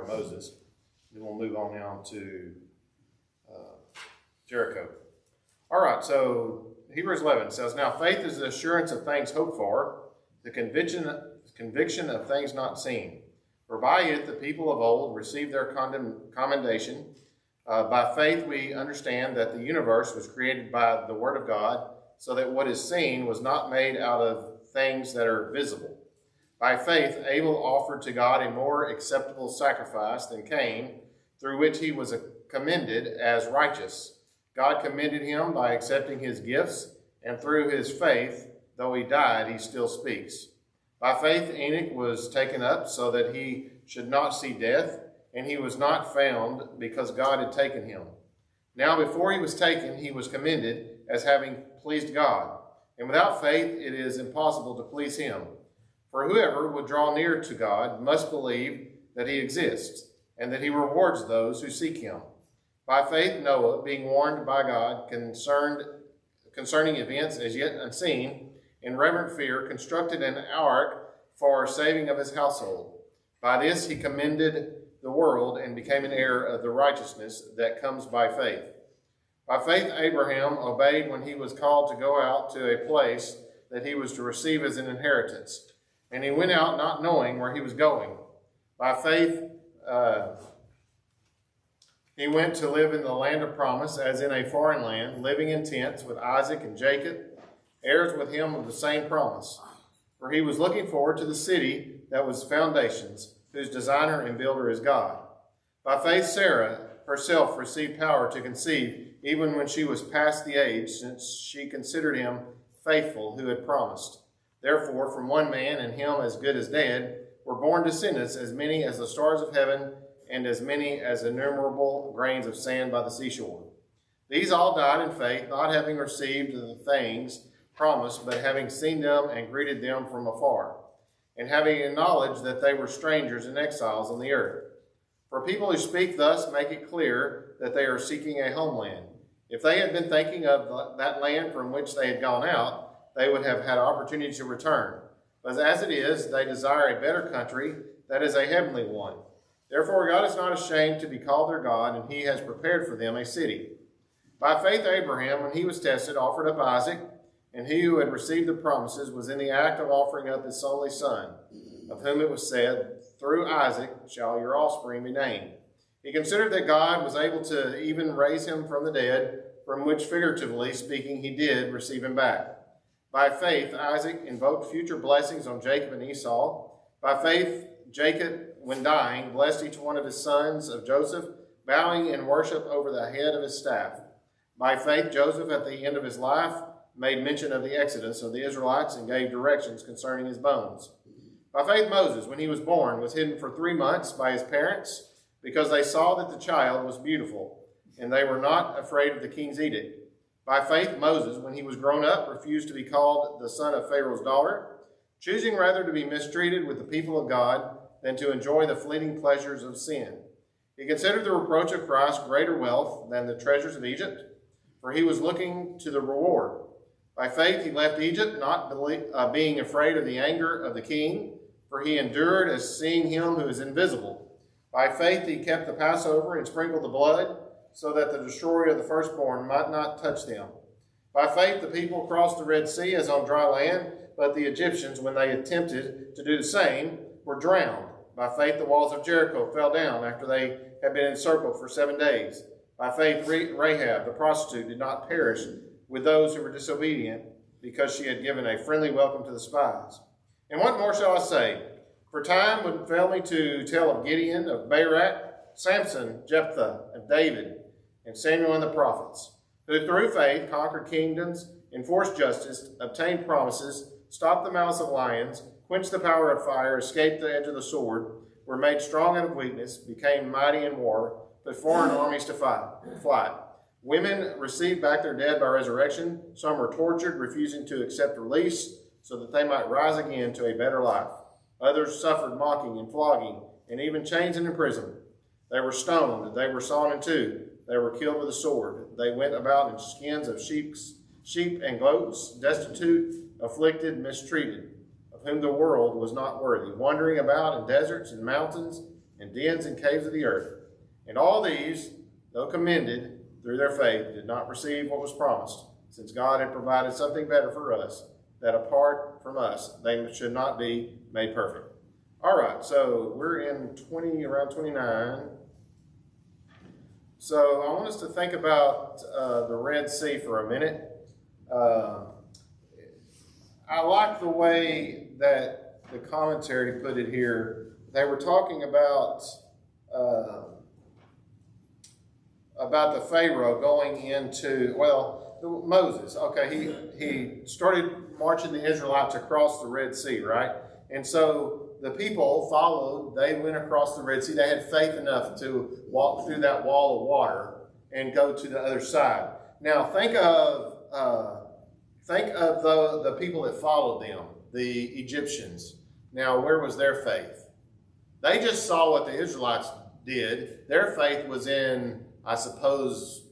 of Moses. Then we'll move on now to Jericho. All right, so Hebrews 11 says, "Now faith is the assurance of things hoped for, the conviction of things not seen. For by it the people of old received their commendation. By faith we understand that the universe was created by the word of God, so that what is seen was not made out of things that are visible. By faith Abel offered to God a more acceptable sacrifice than Cain, through which he was commended as righteous. God commended him by accepting his gifts, and through his faith, though he died, he still speaks. By faith Enoch was taken up so that he should not see death, and he was not found because God had taken him. Now before he was taken, he was commended as having pleased God. And without faith it is impossible to please him. For whoever would draw near to God must believe that he exists, and that he rewards those who seek him. By faith Noah, being warned by God concerning events as yet unseen, in reverent fear constructed an ark for saving of his household. By this he commended the world and became an heir of the righteousness that comes by faith. By faith Abraham obeyed when he was called to go out to a place that he was to receive as an inheritance. And he went out not knowing where he was going. By faith he went to live in the land of promise, as in a foreign land, living in tents with Isaac and Jacob, heirs with him of the same promise. For he was looking forward to the city that was foundations, whose designer and builder is God. By faith Sarah herself received power to conceive, even when she was past the age, since she considered him faithful who had promised. Therefore, from one man, and him as good as dead, were born descendants as many as the stars of heaven, and as many as innumerable grains of sand by the seashore. These all died in faith, not having received the things promised, but having seen them and greeted them from afar, and having acknowledged that they were strangers and exiles on the earth. For people who speak thus make it clear that they are seeking a homeland. If they had been thinking of that land from which they had gone out, they would have had opportunity to return. But as it is, they desire a better country, that is a heavenly one. Therefore God is not ashamed to be called their God, and he has prepared for them a city. By faith Abraham, when he was tested, offered up Isaac, and he who had received the promises was in the act of offering up his only son, of whom it was said, "Through Isaac shall your offspring be named." He considered that God was able to even raise him from the dead, from which, figuratively speaking, he did receive him back. By faith Isaac invoked future blessings on Jacob and Esau. By faith Jacob, when dying, blessed each one of his sons of Joseph, bowing in worship over the head of his staff. By faith Joseph, at the end of his life, made mention of the exodus of the Israelites and gave directions concerning his bones. By faith Moses, when he was born, was hidden for 3 months by his parents, because they saw that the child was beautiful, and they were not afraid of the king's edict. By faith Moses, when he was grown up, refused to be called the son of Pharaoh's daughter, choosing rather to be mistreated with the people of God than to enjoy the fleeting pleasures of sin. He considered the reproach of Christ greater wealth than the treasures of Egypt, for he was looking to the reward. By faith he left Egypt, not being afraid of the anger of the king, for he endured as seeing him who is invisible. By faith he kept the Passover and sprinkled the blood, so that the destroyer of the firstborn might not touch them. By faith the people crossed the Red Sea as on dry land, but the Egyptians, when they attempted to do the same, were drowned. By faith the walls of Jericho fell down after they had been encircled for 7 days. By faith Rahab the prostitute did not perish with those who were disobedient, because she had given a friendly welcome to the spies. And what more shall I say? For time would fail me to tell of Gideon, of Barak, Samson, Jephthah, of David, and Samuel and the prophets, who through faith conquered kingdoms, enforced justice, obtained promises, stopped the mouths of lions, quenched the power of fire, escaped the edge of the sword, were made strong out of weakness, became mighty in war, put foreign armies to flight. Women received back their dead by resurrection. Some were tortured, refusing to accept release, so that they might rise again to a better life. Others suffered mocking and flogging, and even chains and imprisonment. They were stoned, they were sawn in two, they were killed with a sword. They went about in skins of sheep and goats, destitute, afflicted, mistreated, of whom the world was not worthy, wandering about in deserts and mountains, and dens and caves of the earth. And all these, though commended through their faith, did not receive what was promised, since God had provided something better for us, that apart from us, they should not be made perfect. All right, so we're in around 29. So I want us to think about the Red Sea for a minute. I like the way that the commentary put it here. They were talking about the Pharaoh going into, Moses. Okay, he started marching the Israelites across the Red Sea, right? And so the people followed. They went across the Red Sea. They had faith enough to walk through that wall of water and go to the other side. Now think of the people that followed them, the Egyptians. Now, where was their faith? They just saw what the Israelites did. Their faith was in, I suppose,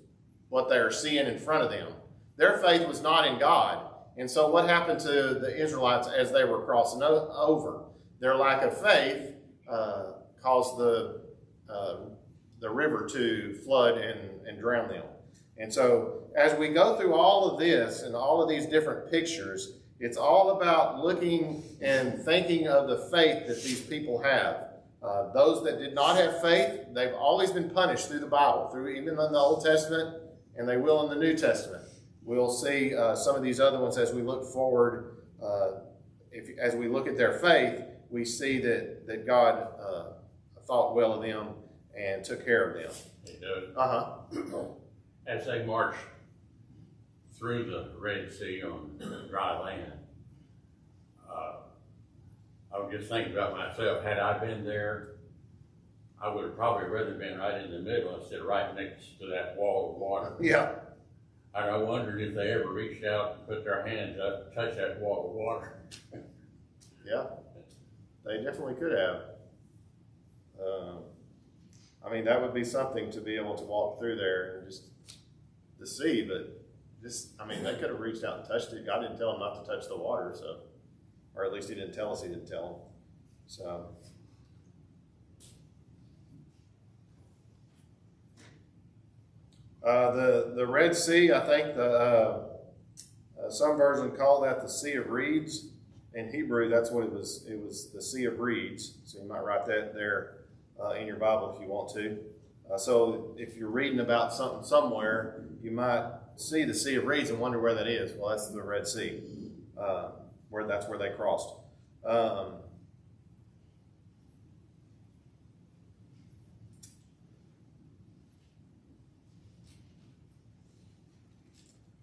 what they were seeing in front of them. Their faith was not in God. And so what happened to the Israelites as they were crossing over? Their lack of faith caused the river to flood and drown them. And so as we go through all of this and all of these different pictures, it's all about looking and thinking of the faith that these people have. Those that did not have faith, they've always been punished through the Bible, even in the Old Testament, and they will in the New Testament. We'll see some of these other ones as we look forward. As we look at their faith, we see that God thought well of them and took care of them. He does. As they marched through the Red Sea on dry land, I was just thinking about myself. Had I been there, I would have probably rather been right in the middle instead of right next to that wall of water. Yeah. And I wondered if they ever reached out and put their hands up and touched that wall of water. Yeah, they definitely could have. That would be something to be able to walk through there and just to see, but they could have reached out and touched it. God didn't tell them not to touch the water, so, or at least he didn't tell us he didn't tell them. So, the Red Sea, I think some versions call that the Sea of Reeds. In Hebrew, that's what it was. It was the Sea of Reeds. So you might write that there in your Bible if you want to. So if you're reading about something somewhere, you might see the Sea of Reeds and wonder where that is. Well, that's the Red Sea, that's where they crossed.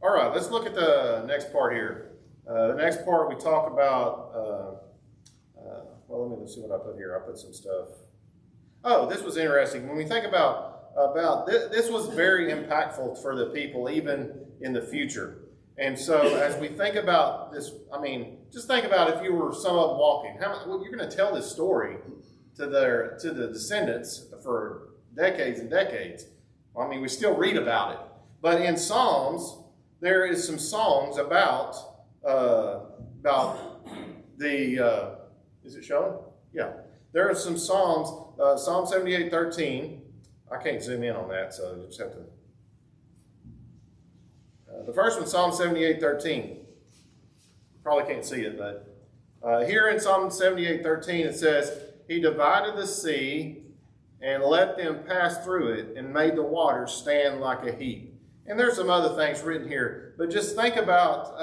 All right, let's look at the next part here. The next part we talk about, let me see what I put here. I put some stuff. Oh, this was interesting. When we think about this was very impactful for the people, even in the future. And so as we think about this, just think about if you were someone walking. You're going to tell this story to the descendants for decades and decades. We still read about it. But in Psalms, there is some songs about the, is it showing? Yeah. There are some Psalms, Psalm 78:13. I can't zoom in on that, so you just have to. The first one, Psalm 78:13. Probably can't see it, but here in Psalm 78:13 it says, "He divided the sea and let them pass through it and made the waters stand like a heap." And there's some other things written here, but just think about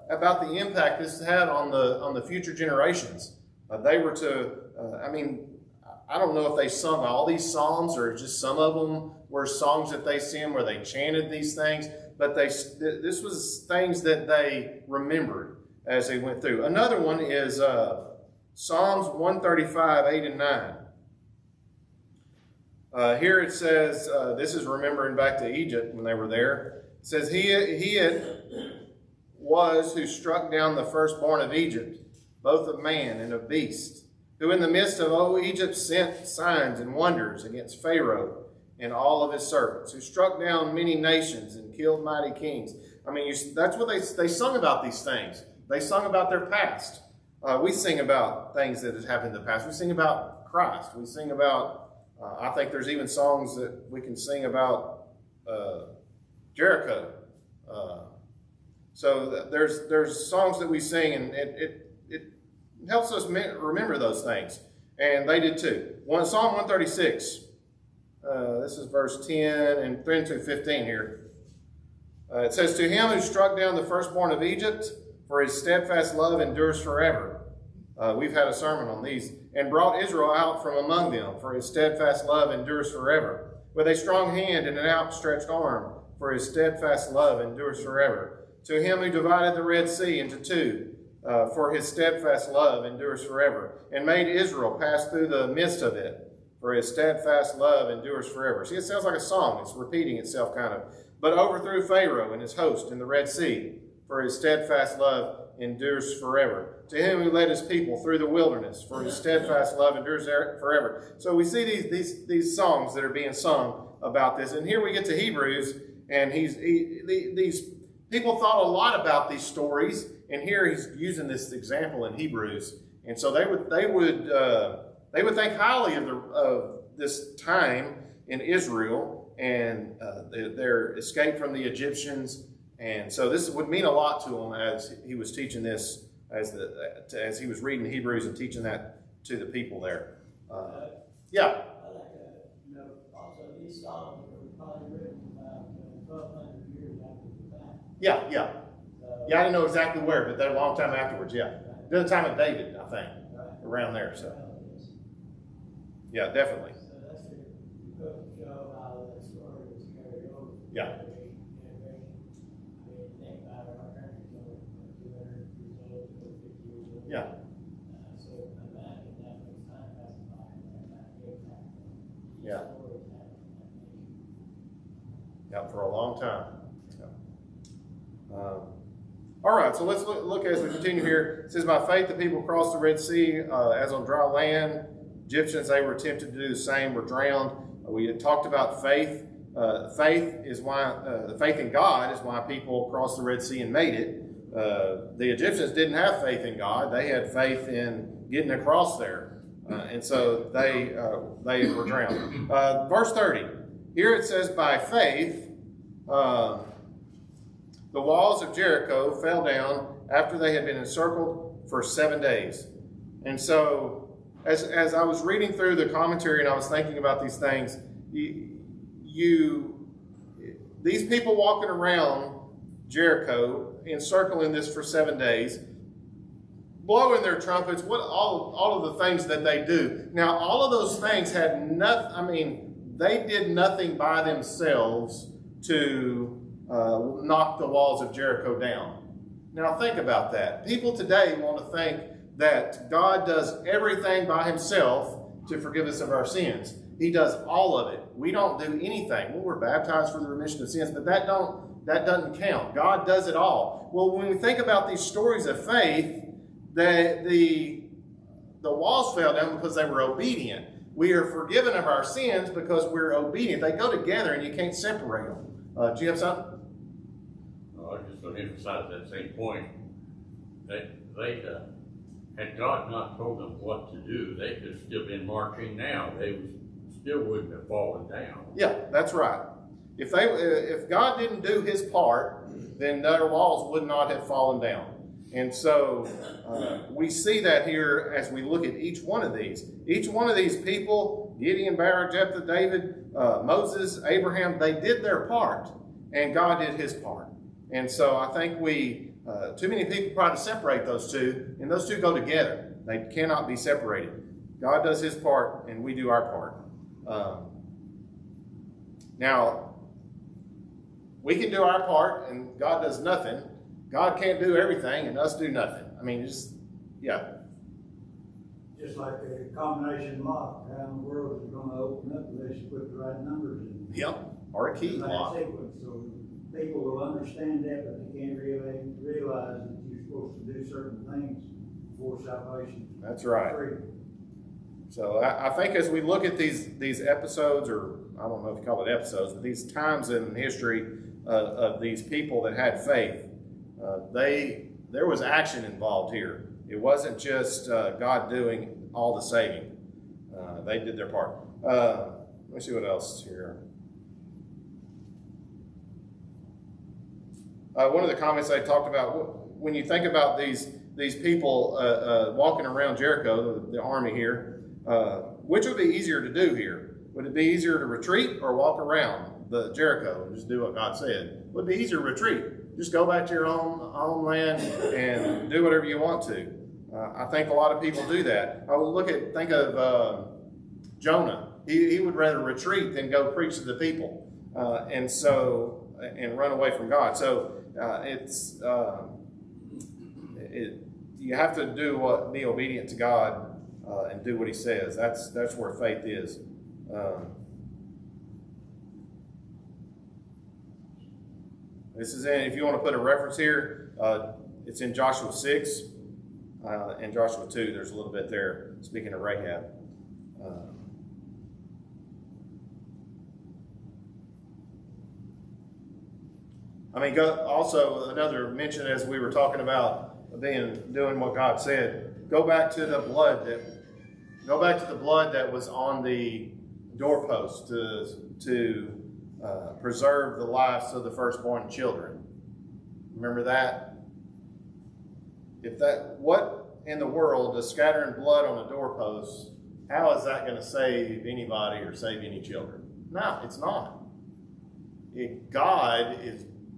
the impact this had on the future generations. They were to, I don't know if they sung all these psalms or just some of them were songs that they sang where they chanted these things, but this was things that they remembered as they went through. Another one is Psalms 135:8 and 9. Here it says, this is remembering back to Egypt when they were there. It says, He it was who struck down the firstborn of Egypt, both of man and of beast, who in the midst of Egypt sent signs and wonders against Pharaoh and all of his servants, who struck down many nations and killed mighty kings. That's what they sung about these things. They sung about their past. We sing about things that have happened in the past. We sing about Christ. We sing about, I think there's even songs that we can sing about Jericho. So there's songs that we sing, and it helps us remember those things. And they did too. Psalm 136. This is verse 10 and 3 to 15 here. It says, "To him who struck down the firstborn of Egypt, for his steadfast love endures forever." We've had a sermon on these. "And brought Israel out from among them, for his steadfast love endures forever. With a strong hand and an outstretched arm, for his steadfast love endures forever. To him who divided the Red Sea into two, for his steadfast love endures forever. And made Israel pass through the midst of it, for his steadfast love endures forever." See, it sounds like a song. It's repeating itself kind of. "But overthrew Pharaoh and his host in the Red Sea, for his steadfast love endures forever. To him who led his people through the wilderness, for his steadfast love endures forever." So we see these songs that are being sung about this. And here we get to Hebrews, and these people thought a lot about these stories, and here he's using this example in Hebrews. And so they would think highly of this time in Israel and their escape from the Egyptians. And so this would mean a lot to him as he was teaching this, as he was reading Hebrews and teaching that to the people there. Yeah. I like also these songs were probably written about 1,200 years after the fact. Yeah. Yeah, I didn't know exactly where, but they're a long time afterwards, yeah. During the time of David, I think, around there, so. Yeah, definitely. So that's to show how the story was carried over. Yeah. Think about it, our country's only 200 years old, 250 years old. Yeah. So imagine that much time passing by and they're not getting that. Yeah. Stories happening in that nation. Yeah, for a long time. Yeah. All right, so let's look as we continue here. It says, "By faith the people crossed the Red Sea as on dry land. Egyptians, they were tempted to do the same, were drowned." We had talked about faith. Faith is why the faith in God is why people crossed the Red Sea and made it. The Egyptians didn't have faith in God; they had faith in getting across there, and so they were drowned. Verse 30. Here it says, "By faith, the walls of Jericho fell down after they had been encircled for 7 days." And so, as I was reading through the commentary and I was thinking about these things, these people walking around Jericho, encircling this for 7 days, blowing their trumpets, all of the things that they do. Now, all of those things had nothing. They did nothing by themselves to knock the walls of Jericho down. Now, think about that. People today want to think that God does everything by himself to forgive us of our sins. He does all of it. We don't do anything. Well, we're baptized for the remission of sins, but that doesn't count. God does it all. Well, when we think about these stories of faith, the walls fell down because they were obedient. We are forgiven of our sins because we're obedient. They go together, and you can't separate them. Do you have something? I was just going to emphasize that same point. They had God not told them what to do, they could have still been marching now. They still wouldn't have fallen down. Yeah, that's right. If God didn't do his part, then their walls would not have fallen down. And so we see that here as we look at each one of these. Each one of these people, Gideon, Barak, Jephthah, David, Moses, Abraham, they did their part, and God did his part. And so I think too many people try to separate those two, and those two go together. They cannot be separated. God does his part, and we do our part. Now, we can do our part, and God does nothing. God can't do everything, and us do nothing. I mean, yeah. Just like a combination lock, how in the world is it going to open up unless you put the right numbers in? Yep, or a key lock. So people will understand that, but they can't really realize that you're supposed to do certain things for salvation. That's right. So I think as we look at these episodes, or I don't know if you call it episodes, but these times in history of these people that had faith, there was action involved here. It wasn't just God doing all the saving. they did their part. Let me see what else here. One of the comments I talked about, when you think about these people walking around Jericho, the army here, which would be easier to do here? Would it be easier to retreat or walk around the Jericho and just do what God said? Would it be easier to retreat? Just go back to your own homeland and do whatever you want to. I think a lot of people do that. I would think of Jonah. He would rather retreat than go preach to the people, and run away from God. So you have to be obedient to God and do what He says. That's where faith is. This is if you want to put a reference here, it's in Joshua 6 and Joshua 2. There's a little bit there, speaking of Rahab. Also another mention as we were talking about doing what God said. Go back to the blood that was on the doorpost to preserve the lives of the firstborn children. Remember that? What in the world does scattering blood on a doorpost? How is that going to save anybody or save any children? No, it's not. God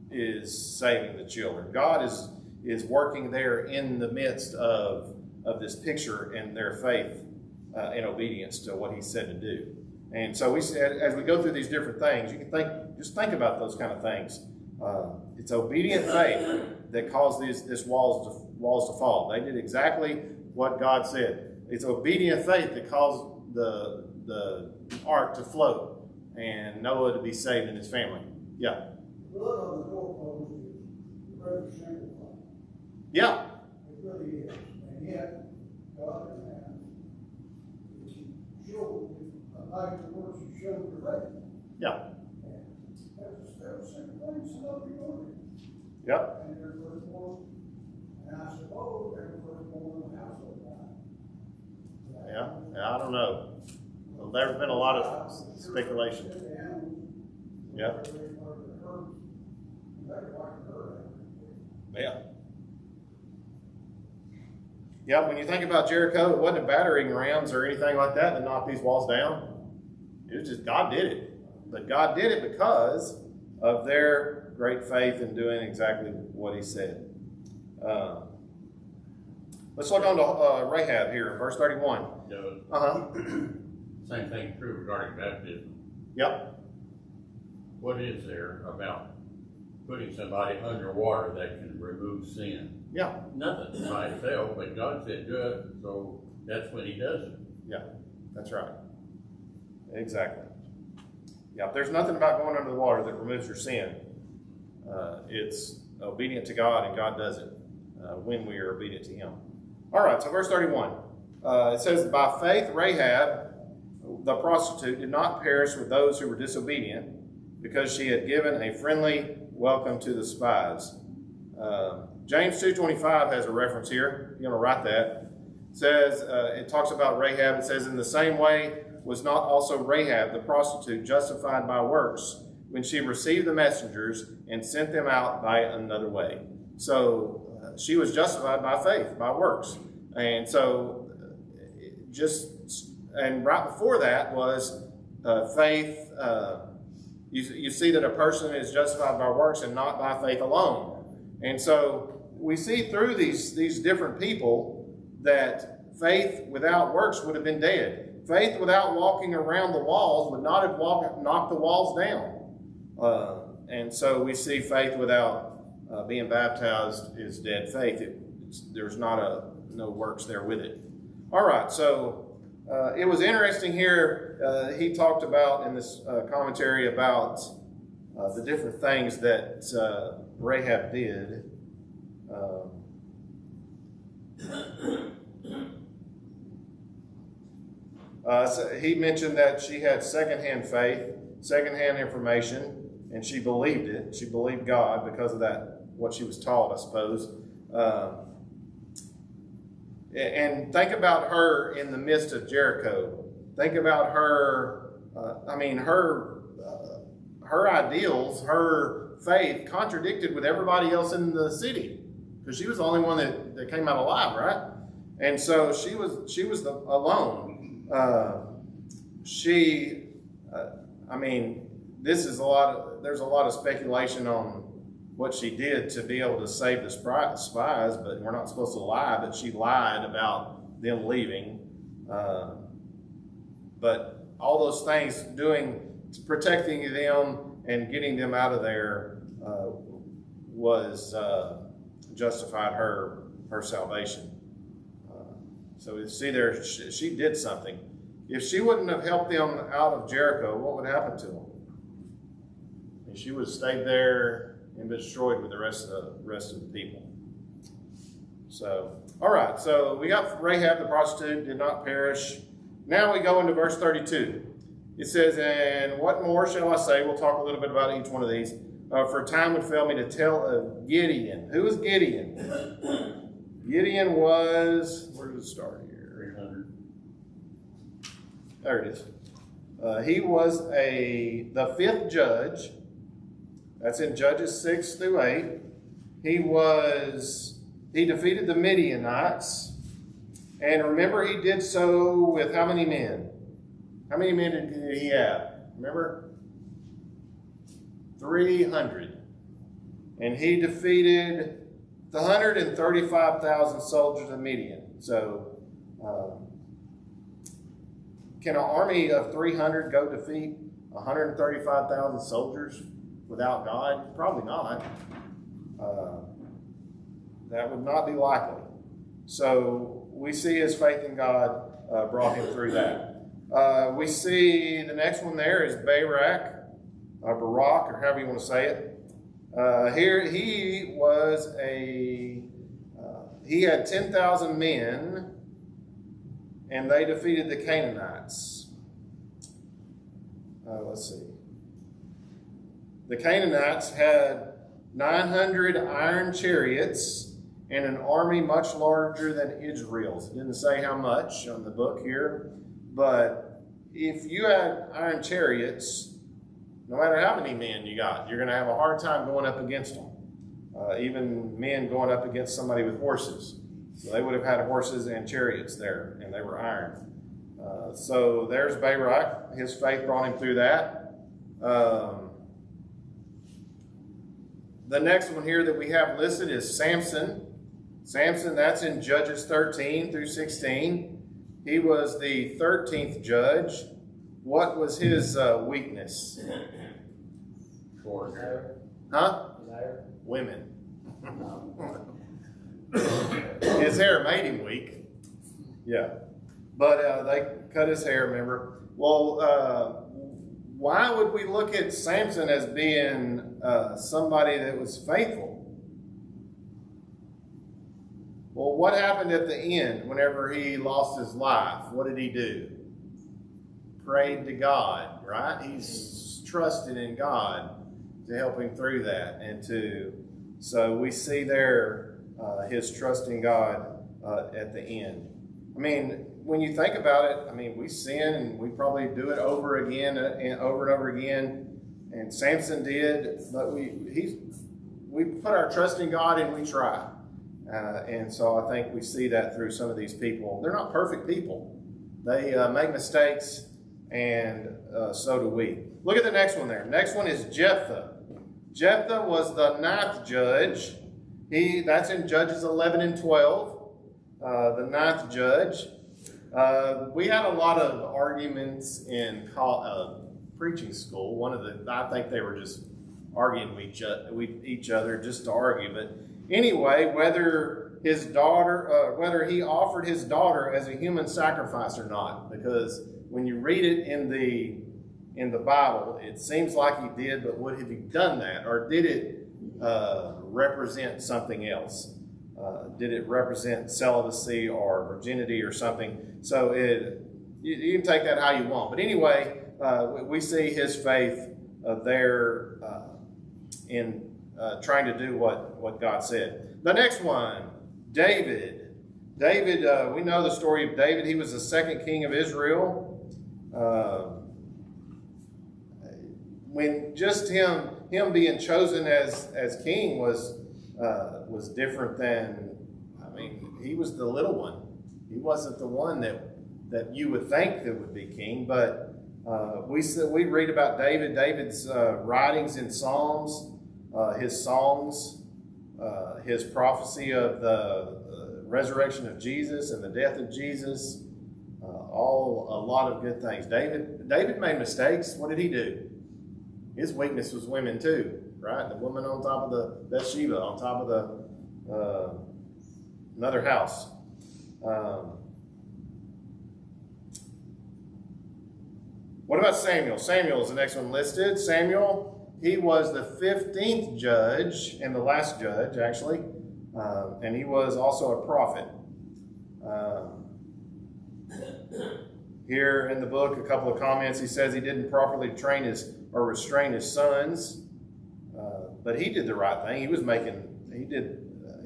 is saving the children. God is working there in the midst of this picture and their faith and obedience to what He said to do. And so we said, as we go through these different things, you can think about those kind of things. It's obedient faith that caused these walls to fall. They did exactly what God said. It's obedient faith that caused the ark to float and Noah to be saved and his family. Yeah. The blood on the doorpost is very simple. Yeah. It really is. And yet, God has showed, like the words He showed the faith. Yeah. And that was simple things to know before. Yep. And their firstborn, and I suppose their firstborn in the household died. Yeah. I don't know. Well, there's been a lot of speculation. Yeah. Yeah. Yeah, when you think about Jericho, it wasn't battering rams or anything like that knocked these walls down. It was just God did it. But God did it because of their great faith in doing exactly what He said. Let's look on to Rahab here, verse 31. Same thing true regarding baptism. Yep. What is there about putting somebody underwater that can remove sin? Yeah. Nothing by itself, but God said do it, so that's when He does it. Yeah, that's right. Exactly. Yeah, there's nothing about going under the water that removes your sin. It's obedient to God, and God does it when we are obedient to Him. All right, so verse 31. It says, by faith Rahab, the prostitute, did not perish with those who were disobedient, because she had given a friendly welcome to the spies. James 2:25 has a reference here. You're going to write that. It says, it talks about Rahab. It says, in the same way was not also Rahab the prostitute justified by works when she received the messengers and sent them out by another way. So she was justified by faith, by works. And so and right before that was faith. You see that a person is justified by works and not by faith alone. And so we see through these different people that faith without works would have been dead. Faith without walking around the walls would not have knocked the walls down. And so we see faith without being baptized is dead faith. There's no works there with it. All right, so it was interesting here. He talked about in this commentary about the different things that Rahab did. So he mentioned that she had secondhand faith, secondhand information, and she believed it. She believed God because of that, what she was taught, I suppose. And think about her in the midst of Jericho. Think about her. Her ideals, her faith contradicted with everybody else in the city, because she was the only one that came out alive, right? And so she was alone. There's a lot of speculation on what she did to be able to save the spies, but we're not supposed to lie, but she lied about them leaving. But all those things protecting them and getting them out of there was justified her salvation. So we see there, she did something. If she wouldn't have helped them out of Jericho, what would happen to them? And she would have stayed there and been destroyed with the rest of the people. So, all right. So we got Rahab the prostitute did not perish. Now we go into verse 32. It says, "And what more shall I say?" We'll talk a little bit about each one of these. For time would fail me to tell of Gideon. Who was Gideon? Gideon was, where does it start here? 300. There it is. He was the fifth judge. That's in Judges 6 through 8. He defeated the Midianites. And remember, he did so with how many men? How many men did he have? Remember? 300. And he defeated the 135,000 soldiers of Midian. So, can an army of 300 go defeat 135,000 soldiers without God? Probably not. That would not be likely. So we see his faith in God brought him through that. We see the next one there is Barak, or however you want to say it. Here he was he had 10,000 men, and they defeated the Canaanites. Let's see. The Canaanites had 900 iron chariots and an army much larger than Israel's. It didn't say how much on the book here, but if you had iron chariots, no matter how many men you got, you're going to have a hard time going up against them. Even men going up against somebody with horses. So they would have had horses and chariots there, and they were iron. So there's Barak. His faith brought him through that. The next one here that we have listed is Samson. Samson, that's in Judges 13 through 16. He was the 13th judge. What was his weakness? Short hair. Huh? There. Women. His hair made him weak. Yeah. But they cut his hair, remember? Well, why would we look at Samson as being somebody that was faithful? Well, what happened at the end whenever he lost his life? What did he do? Prayed to God, right? He's trusted in God to help him through that. So we see there his trust in God at the end. I mean, when you think about it, I mean, we sin and we probably do it over again and over again. And Samson did, but we put our trust in God and we try. And so I think we see that through some of these people. They're not perfect people. They make mistakes, and so do we. Look at the next one there. Next one is Jephthah. Jephthah was the 9th judge. That's in Judges 11 and 12. The 9th judge. We had a lot of arguments in preaching school. I think they were just arguing with each other just to argue. But anyway, whether he offered his daughter as a human sacrifice or not, because when you read it in the Bible, it seems like he did, but would have he done that, or did it represent something else? Did it represent celibacy or virginity or something? So you can take that how you want. But anyway, we see his faith there in trying to do what God said. The next one, David. David, we know the story of David. He was the 2nd king of Israel. when just him being chosen as king was different than, I mean, he was the little one. He wasn't the one that you would think that would be king, but we read about David's writings in Psalms, his songs, his prophecy of the resurrection of Jesus and the death of Jesus, a lot of good things. David made mistakes. What did he do? His weakness was women too, right? The woman on top of the Bathsheba, on top of the another house. What about Samuel? Samuel is the next one listed. Samuel, he was the 15th judge and the last judge, actually, and he was also a prophet. Here in the book, a couple of comments. He says he didn't properly train or restrain his sons, but he did the right thing.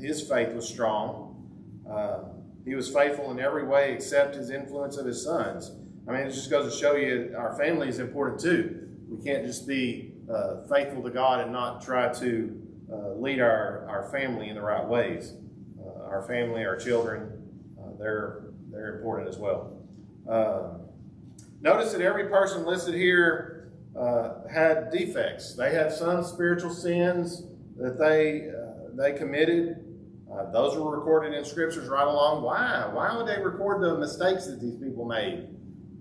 His faith was strong. He was faithful in every way except his influence of his sons. I mean, it just goes to show you our family is important too. We can't just be faithful to God and not try to lead our family in the right ways. Our family, our children, they're important as well. Notice that every person listed here had defects. They had some spiritual sins that they committed. Those were recorded in scriptures right along. Why? Why would they record the mistakes that these people made?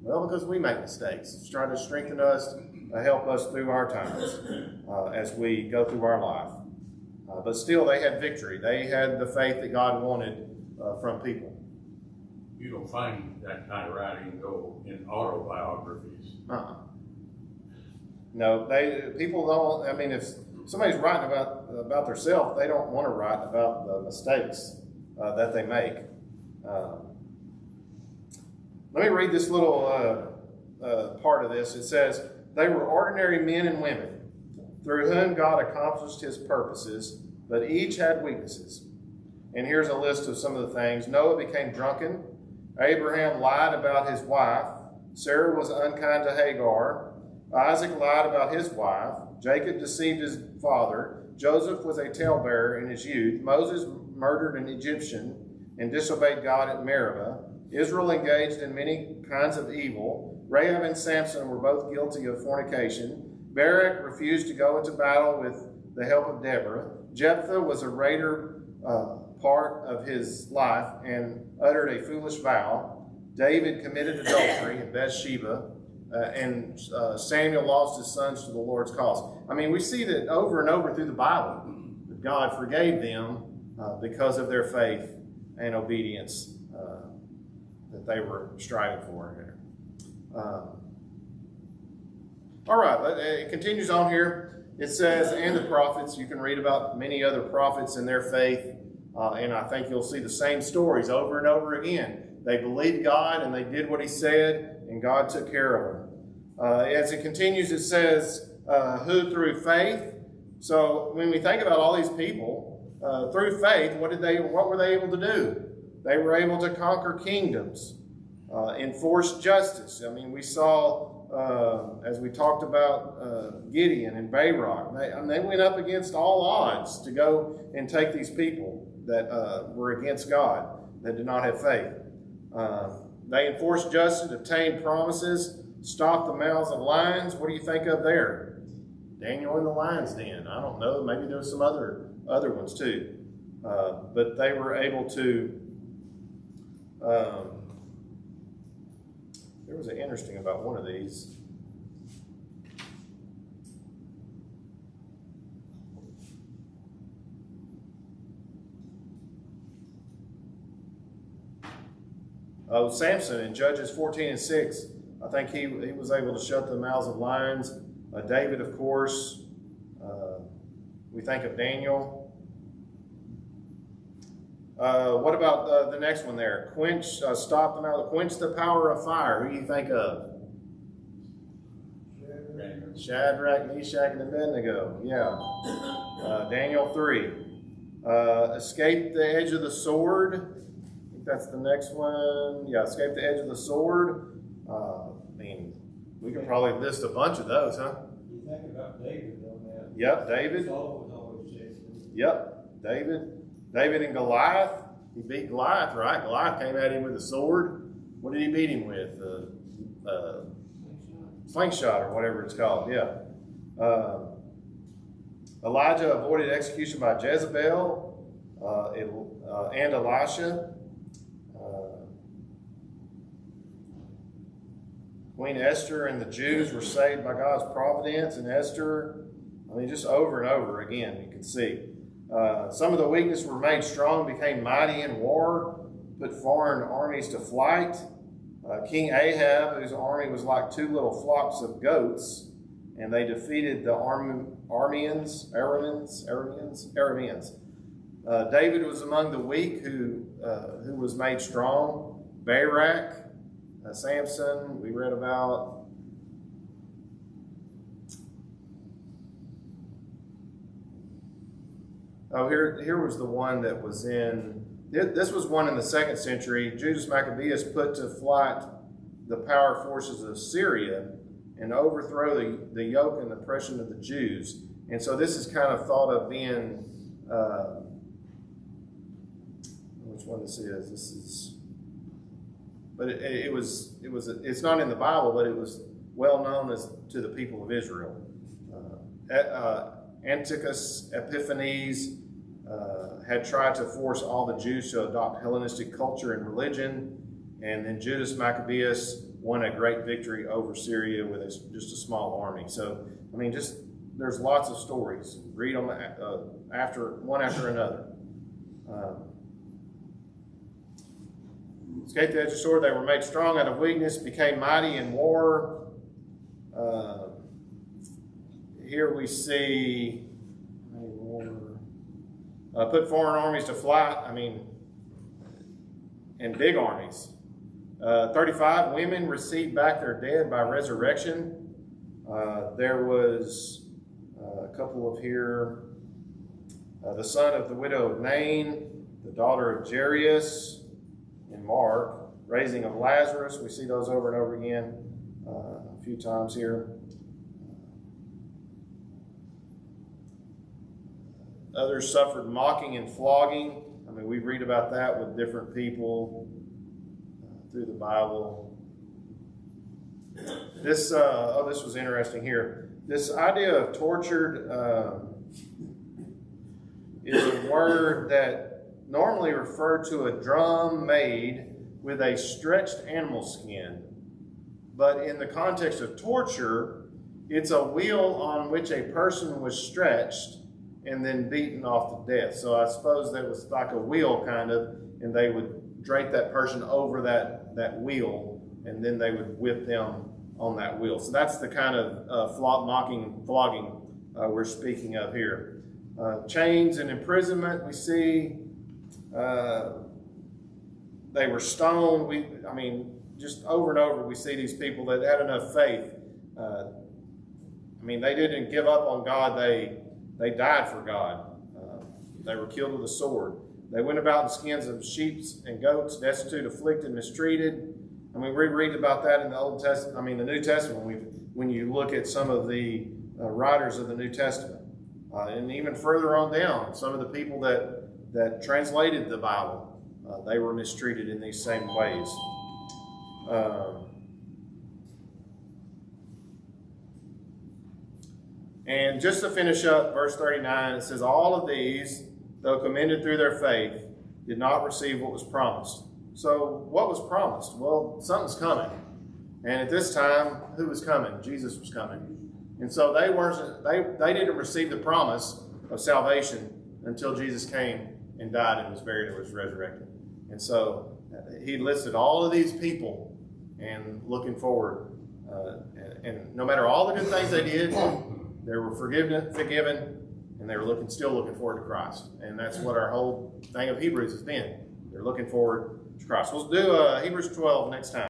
Well, because we make mistakes. It's trying to strengthen us, help us through our times as we go through our life. But still, they had victory. They had the faith that God wanted from people. You don't find that kind of writing go in autobiographies. No, people don't. I mean, if somebody's writing about themselves, they don't want to write about the mistakes that they make. Let me read this little part of this. It says, "They were ordinary men and women, through whom God accomplished his purposes, but each had weaknesses." And here's a list of some of the things. Noah became drunken. Abraham lied about his wife. Sarah was unkind to Hagar. Isaac lied about his wife. Jacob deceived his father. Joseph was a talebearer in his youth. Moses murdered an Egyptian and disobeyed God at Meribah. Israel engaged in many kinds of evil. Rahab and Samson were both guilty of fornication. Barak refused to go into battle with the help of Deborah. Jephthah was a raider part of his life and uttered a foolish vow. David committed adultery in Bathsheba, and Samuel lost his sons to the Lord's cause. I mean, we see that over and over through the Bible that God forgave them because of their faith and obedience that they were striving for. All right, it continues on here. It says, and the prophets. You can read about many other prophets and their faith, and I think you'll see the same stories over and over again. They believed God and they did what he said, and God took care of them. As it continues, it says, who through faith. So when we think about all these people, through faith, what were they able to do? They were able to conquer kingdoms, enforce justice. I mean, we saw, as we talked about Gideon and Barak, they went up against all odds to go and take these people that were against God, that did not have faith. They enforced justice, obtained promises, stopped the mouths of lions. What do you think of there? Daniel in the lion's den. I don't know. Maybe there's some other ones too. But they were able to. There was an interesting about one of these. Samson in Judges 14:6. I think he was able to shut the mouths of lions. David, of course. We think of Daniel. What about the next one there? Stop the mouth, quench the power of fire. Who do you think of? Shadrach, Meshach, and Abednego. Yeah. Daniel 3. Escape the edge of the sword. I think that's the next one. Yeah, escape the edge of the sword. I mean, We could probably list a bunch of those, huh? You think about David on that. Yep, David. Saul was always chasing. Yep, David and Goliath. He beat Goliath, right? Goliath came at him with a sword. What did he beat him with? Slingshot or whatever it's called, yeah. Elijah avoided execution by Jezebel and Elisha. Queen Esther and the Jews were saved by God's providence, and Esther, I mean, just over and over again, you can see. Some of the weakness were made strong, became mighty in war, put foreign armies to flight. King Ahab, whose army was like two little flocks of goats, and they defeated the Arameans. David was among the weak who was made strong. Barak, Samson, we read about. Oh, here was the one that was in. This was one in the 2nd century. Judas Maccabeus put to flight the power forces of Syria and overthrow the yoke and oppression of the Jews. And so this is kind of thought of being, which one this is? This is, but it's not in the Bible, but it was well known as to the people of Israel. Antiochus Epiphanes had tried to force all the Jews to adopt Hellenistic culture and religion, and then Judas Maccabeus won a great victory over Syria with just a small army. So, I mean, there's lots of stories. Read them one after another. Escaped the edge of the sword, they were made strong out of weakness, became mighty in war. Here we see put foreign armies to flight, and big armies. 35 women received back their dead by resurrection. There was a couple of here. The son of the widow of Nain, the daughter of Jairus in Mark, raising of Lazarus. We see those over and over again a few times here. Others suffered mocking and flogging. We read about that with different people through the Bible. This was interesting here. This idea of tortured is a word that normally referred to a drum made with a stretched animal skin. But in the context of torture, it's a wheel on which a person was stretched and then beaten off to death. So I suppose that was like a wheel kind of, and they would drape that person over that wheel, and then they would whip them on that wheel. So that's the kind of flogging we're speaking of here. Chains and imprisonment, we see. They were stoned. Just over and over we see these people that had enough faith. They didn't give up on God. They died for God. They were killed with a sword. They went about in skins of sheep and goats, destitute, afflicted, mistreated. We read about that in the Old Testament. The New Testament. When you look at some of the writers of the New Testament, and even further on down, some of the people that translated the Bible, they were mistreated in these same ways. And just to finish up, verse 39, it says, all of these, though commended through their faith, did not receive what was promised. So what was promised? Well, something's coming. And at this time, who was coming? Jesus was coming. And so they didn't receive the promise of salvation until Jesus came and died and was buried and was resurrected. And so he listed all of these people and looking forward. And no matter all the good things they did, they were forgiven, and they were still looking forward to Christ. And that's what our whole thing of Hebrews has been. They're looking forward to Christ. We'll do Hebrews 12 next time.